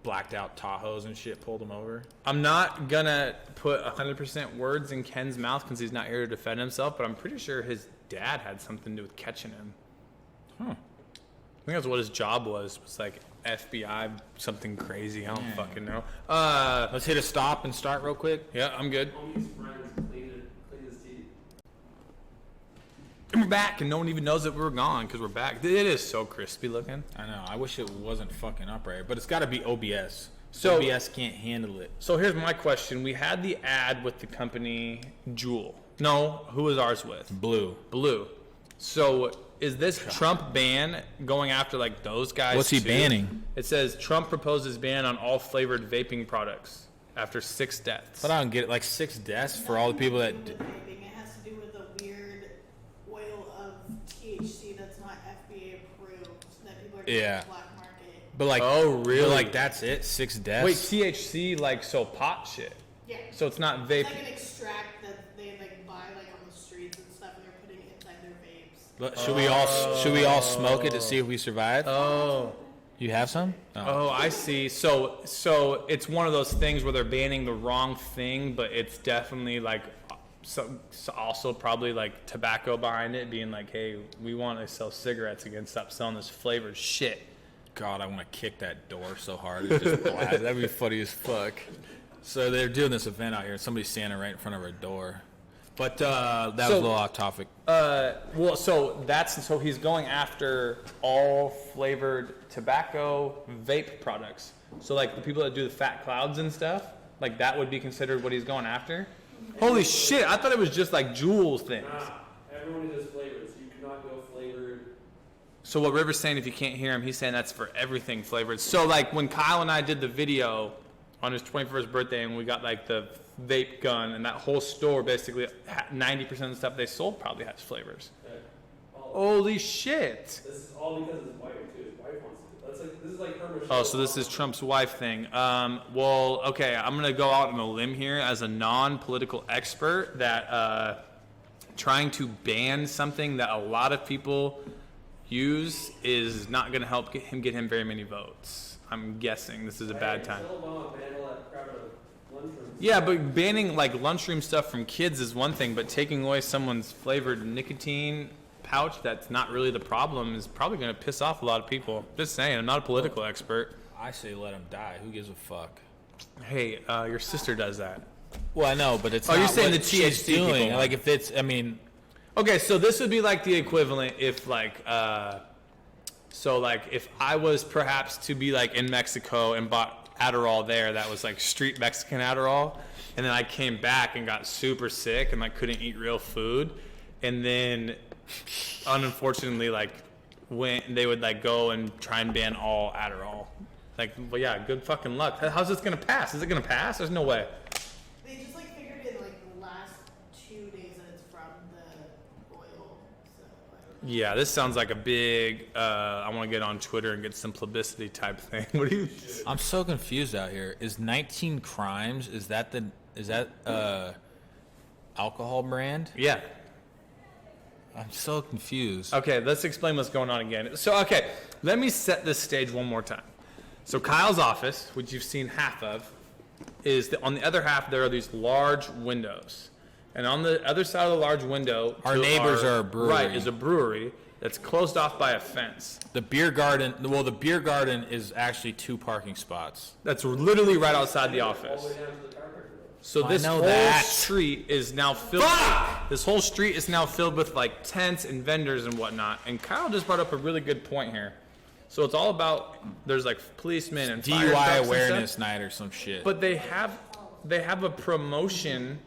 blacked out Tahoes and shit pulled him over.
I'm not gonna put 100% words in Ken's mouth because he's not here to defend himself, but I'm pretty sure his dad had something to do with catching him.
Huh.
I think that's what his job was like FBI, something crazy. I don't
Yeah.
fucking know.
Let's hit a stop and start real quick.
Yeah, I'm good.
Homie's friends clean his teeth.
And we're back, and no one even knows that we were gone because we're back. It is so crispy looking.
I know. I wish it wasn't fucking upright, but it's got to be OBS.
So-
OBS can't handle it.
So here's my question. We had the ad with the company Juul. No, who was ours with?
Blue.
Blue. So is this Trump ban going after like those guys?
What's he
too?
banning?
It says Trump proposes ban on all flavored vaping products after 6 deaths.
But I don't get it. Like 6 deaths for all the people that.
Nothing to do with vaping. It has to do with a weird oil of THC that's not FDA approved that people are getting
Yeah.
on the black market.
But like,
Oh, really?
but like that's it. 6 deaths.
Wait, THC like so pot shit.
Yeah.
So it's not vape.
It's like an extract that they like buy like on the streets and stuff, and they're putting it inside their vapes.
Should we all smoke it to see if we survive?
Oh.
You have some?
Oh, I see. So it's one of those things where they're banning the wrong thing, but it's definitely like so also probably like tobacco behind it, being like, hey, we want to sell cigarettes again. Stop selling this flavored shit.
God, I want to kick that door so hard. It just blast. That'd be funny as fuck. So they're doing this event out here. Somebody's standing right in front of our door. But that was a little off topic.
Well, so he's going after all flavored tobacco vape products. So like the people that do the fat clouds and stuff, like that would be considered what he's going after. Holy shit! I thought it was just like Juul's things.
Everyone does flavors. You cannot go flavored.
So what River's saying, if you can't hear him, he's saying that's for everything flavored. So like when Kyle and I did the video on his 21st birthday, and we got like the vape gun, and that whole store basically 90% of the stuff they sold probably has flavors. Holy shit!
This is all because his wife too. His wife wants to. That's like this is like her.
Oh, so this is Trump's wife thing. Well, okay, I'm gonna go out on a limb here as a non-political expert that trying to ban something that a lot of people use is not gonna help get him very many votes. I'm guessing this is a bad time. Yeah, but banning like lunchroom stuff from kids is one thing, but taking away someone's flavored nicotine pouch that's not really the problem is probably going to piss off a lot of people. Just saying, I'm not a political expert.
I say let him die. Who gives a fuck?
Hey, your sister does that.
Well, I know, but it's
Oh,
not
you're saying
what
the
she's
THC
doing.
people
Like if it's, I mean,
Okay, so this would be like the equivalent if like, so like if I was perhaps to be like in Mexico and bought Adderall there that was like street Mexican Adderall, and then I came back and got super sick and like couldn't eat real food, and then unfortunately like they would like go and try and ban all Adderall. Like, well, yeah, good fucking luck. How's this gonna pass? Is it gonna pass? There's no way.
They just like figured in like the last 2 days that it's from the oil. So I don't know.
Yeah, this sounds like a big, I want to get on Twitter and get some publicity type thing. What do you?
I'm so confused out here. Is 19 Crimes, is that alcohol brand?
Yeah.
I'm so confused.
Okay, let's explain what's going on again. So, okay, let me set this stage one more time. So Kyle's office, which you've seen half of, is on the other half there are these large windows. And on the other side of the large window,
Our neighbors are a brewery.
Right, is a brewery that's closed off by a fence.
The beer garden, well, the beer garden is actually 2 parking spots.
That's literally right outside the office. So this
know
whole
that.
street is now filled. This whole street is now filled with like tents and vendors and whatnot. And Kyle just brought up a really good point here. So it's all about there's like policemen and fire trucks
DUI
and
awareness
stuff,
night or some shit.
but they have a promotion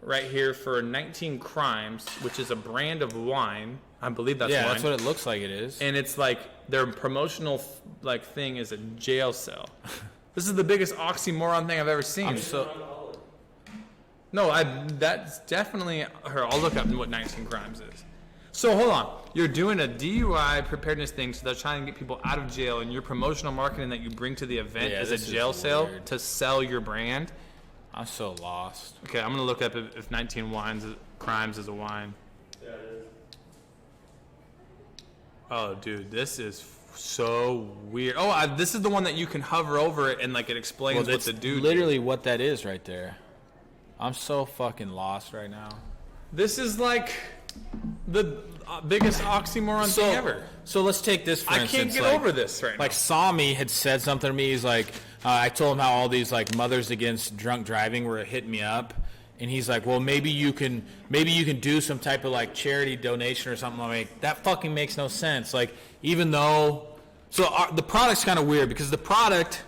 right here for 19 Crimes, which is a brand of wine. I believe that's
yeah,
wine.
that's what it looks like it is.
And it's like their promotional like thing is a jail cell. This is the biggest oxymoron thing I've ever seen. No, that's definitely her. I'll look up what 19 Crimes is. So hold on. You're doing a DUI preparedness thing, so they're trying to get people out of jail, and your promotional marketing that you bring to the event
Yeah,
is a
this is
jail sale
weird.
to sell your brand.
I'm so lost.
Okay, I'm gonna look up if 19 Crimes is a wine.
Yeah, it is.
Oh, dude, this is so weird. Oh, this is the one that you can hover over it and like it explains what
that's
the dude.
literally what that is right there. I'm so fucking lost right now.
This is like the biggest oxymoron thing ever.
So let's take this for
I
instance.
can't get over this right
Like
now.
Sami had said something to me. He's like, I told him how all these like mothers against drunk driving were hitting me up, and he's like, well, maybe you can do some type of like charity donation or something. I'm like, that fucking makes no sense. Like, even though, the product's kind of weird because the product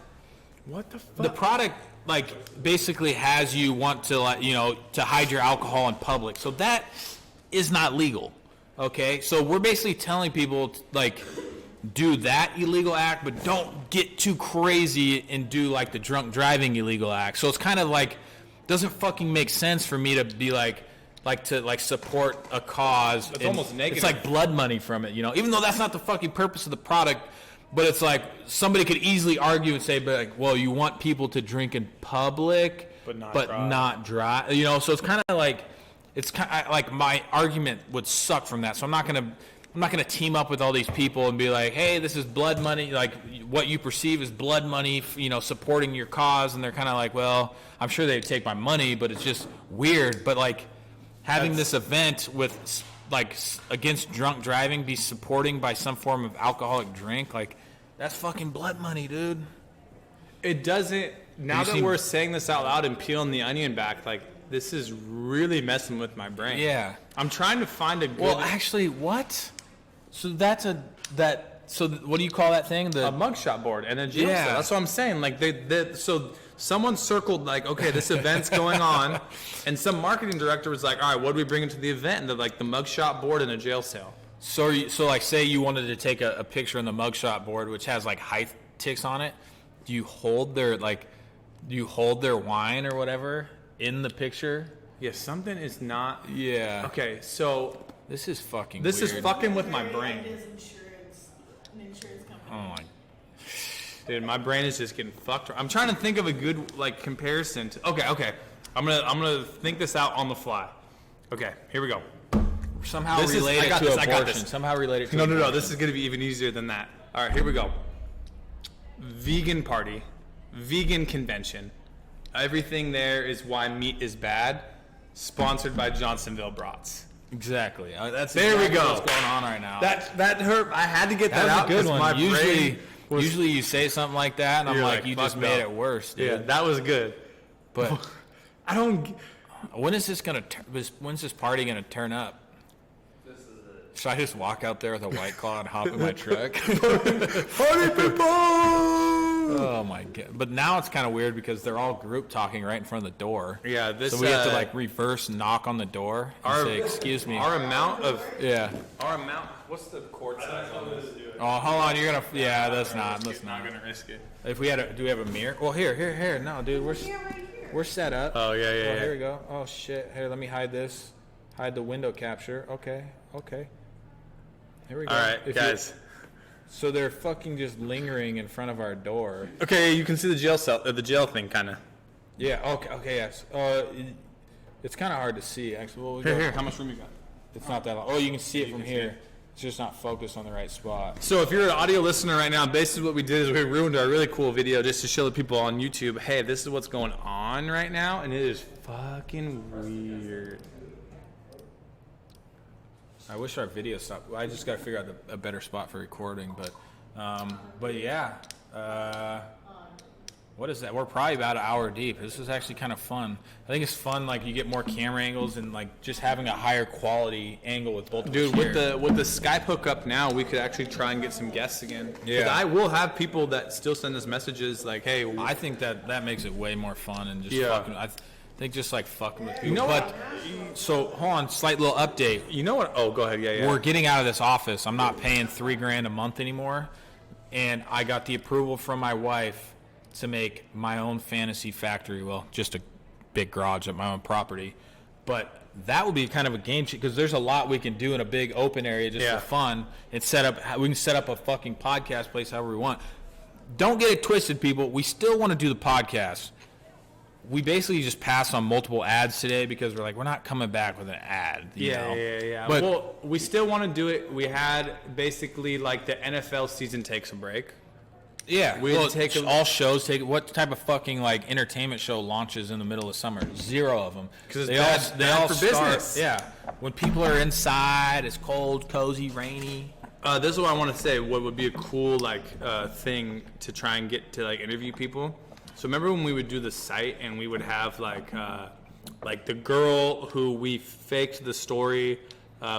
like basically has you want to like, to hide your alcohol in public. So that is not legal. Okay, so we're basically telling people like do that illegal act, but don't get too crazy and do like the drunk driving illegal act. So it's kind of like doesn't fucking make sense for me to be like to support a cause.
It's almost negative.
It's like blood money from it, even though that's not the fucking purpose of the product. But it's like somebody could easily argue and say, but like, well, you want people to drink in public.
but
not dry. You know, so it's kind of like my argument would suck from that. So I'm not gonna team up with all these people and be like, hey, this is blood money, like what you perceive as blood money, you know, supporting your cause, and they're kind of like, well, I'm sure they'd take my money, but it's just weird. But like having this event with like against drunk driving be supporting by some form of alcoholic drink, like that's fucking blood money, dude.
It doesn't. Now that we're saying this out loud and peeling the onion back, like this is really messing with my brain.
Yeah.
I'm trying to find a good.
Well, actually, what? So So what do you call that thing?
A mugshot board and a jail cell. That's what I'm saying. Like so someone circled like, okay, this event's going on, and some marketing director was like, all right, what do we bring into the event? And they're like the mugshot board and a jail cell.
So like, say you wanted to take a picture on the mugshot board, which has like height ticks on it. Do you hold their wine or whatever in the picture?
Yeah, something is not.
Yeah.
Okay, so
this is fucking.
This
weird.
is fucking with my brain.
It is insurance, an insurance company.
Oh my.
Dude, my brain is just getting fucked. I'm trying to think of a good like comparison to. Okay. I'm gonna think this out on the fly. Okay, here we go.
Somehow
This is-
related
I got
to
this,
abortion.
I got this.
Somehow related to
No.
abortion.
This is gonna be even easier than that. All right, here we go. Vegan party, vegan convention. Everything there is why meat is bad. Sponsored by Johnsonville Brats.
Exactly. That's
There we
exactly
go.
what's going on right now.
That hurt. I had to get that,
That
out.
was a good
'cause
one.
My brain was,
Usually you say something like that, and I'm
You're
like,
like,
you just
fucked
made
up.
it worse, dude.
yeah, that was good.
But
I don't.
when is this when's this party gonna turn up? Should I just walk out there with a White Claw and hop in my truck?
Party people.
Oh my god! But now it's kind of weird because they're all group talking right in front of the door.
Yeah, this.
So we have to like reverse knock on the door and say, "Excuse me."
Our amount of.
Yeah.
Our amount. What's the court size on this?
Oh, hold on. You're gonna. Yeah, that's not. That's
I'm not
not.
gonna risk it.
If we had do we have a mirror? Well, here. No, dude,
Here, right here.
we're set up.
Oh yeah.
Oh, here we go. Oh shit. Here, let me hide this. Hide the window capture. Okay. Here we go.
All right,
If
guys.
So they're fucking just lingering in front of our door.
Okay, you can see the jail cell, the jail thing, kind of.
Yeah. Okay. Yes. It's kind of hard to see actually. Well,
Here. How much room you got?
It's not that long. Oh, you can see it from here. It's just not focused on the right spot.
So if you're an audio listener right now, basically what we did is we ruined our really cool video just to show the people on YouTube, hey, this is what's going on right now, and it is fucking weird.
I wish our video stopped. I just got to figure out a better spot for recording, but yeah. What is that? We're probably about an hour deep. This is actually kind of fun. I think it's fun, like you get more camera angles and like just having a higher quality angle with both.
Dude,
of us
with the Skype hookup now, we could actually try and get some guests again. 'Cause
Yeah.
I will have people that still send us messages like, hey,
I think that makes it way more fun and just
Yeah.
fucking. I think just like fucking with people.
You know
but so hold on, slight little update.
you know what? Oh, go ahead. Yeah.
We're getting out of this office. I'm not paying $3,000 a month anymore, and I got the approval from my wife to make my own fantasy factory. Well, just a big garage at my own property, but that would be kind of a game changer because there's a lot we can do in a big open area just for fun. And we can set up a fucking podcast place however we want. Don't get it twisted, people. We still want to do the podcast. We basically just passed on multiple ads today because we're like, we're not coming back with an ad. You know?
Yeah.
But
Well, we still want to do it. We had basically like the NFL season takes a break.
yeah,
we
well,
take
all shows take. What type of fucking like entertainment show launches in the middle of summer? Zero of them.
'Cause it's
they
bad
all
for
start.
business.
Yeah, when people are inside, it's cold, cozy, rainy.
This is what I want to say. What would be a cool like thing to try and get to like interview people. So remember when we would do the site and we would have like the girl who we faked the story.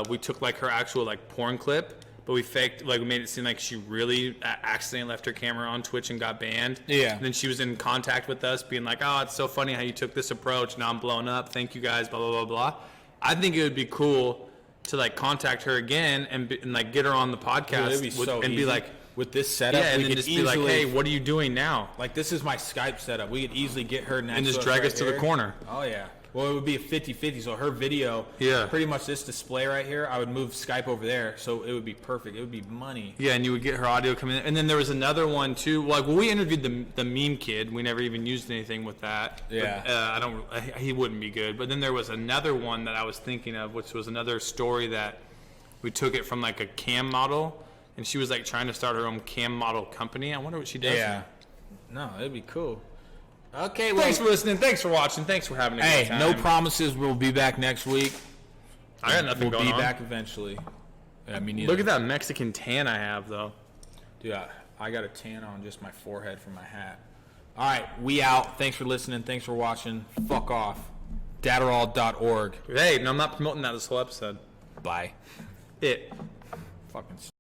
We took like her actual like porn clip, but we faked like we made it seem like she really accidentally left her camera on Twitch and got banned.
Yeah.
And then she was in contact with us, being like, "Oh, it's so funny how you took this approach. Now I'm blown up. Thank you guys." Blah blah blah blah. I think it would be cool to like contact her again and like get her on the podcast
Dude, it'd be so
and
easy.
be like,
with this setup,
yeah, and
we
then
could
just
easily,
be like, "Hey, what are you doing now?"
like this is my Skype setup. We could easily get her next
And just
to us
drag
right
us to the
here.
corner.
Oh yeah. Well, it would be a 50-50, so her video,
Yeah.
pretty much this display right here, I would move Skype over there, so it would be perfect. It would be money.
Yeah, and you would get her audio coming in. And then there was another one, too. Like, when we interviewed the meme kid, we never even used anything with that.
Yeah.
But, he wouldn't be good. But then there was another one that I was thinking of, which was another story that we took it from, like, a cam model, and she was, like, trying to start her own cam model company. I wonder what she does.
Yeah. No, it'd be cool. Okay, well,
Thanks for listening. Thanks for watching. Thanks for having a good
hey,
time.
no promises. We'll be back next week.
I got nothing
We'll
going
be
on.
back eventually. Yeah, me neither.
Look at that Mexican tan I have, though.
Dude, I got a tan on just my forehead from my hat. All right, we out. Thanks for listening. Thanks for watching. Fuck off. Datarall.org.
Hey, no, I'm not promoting that this whole episode.
Bye.
It.
Fucking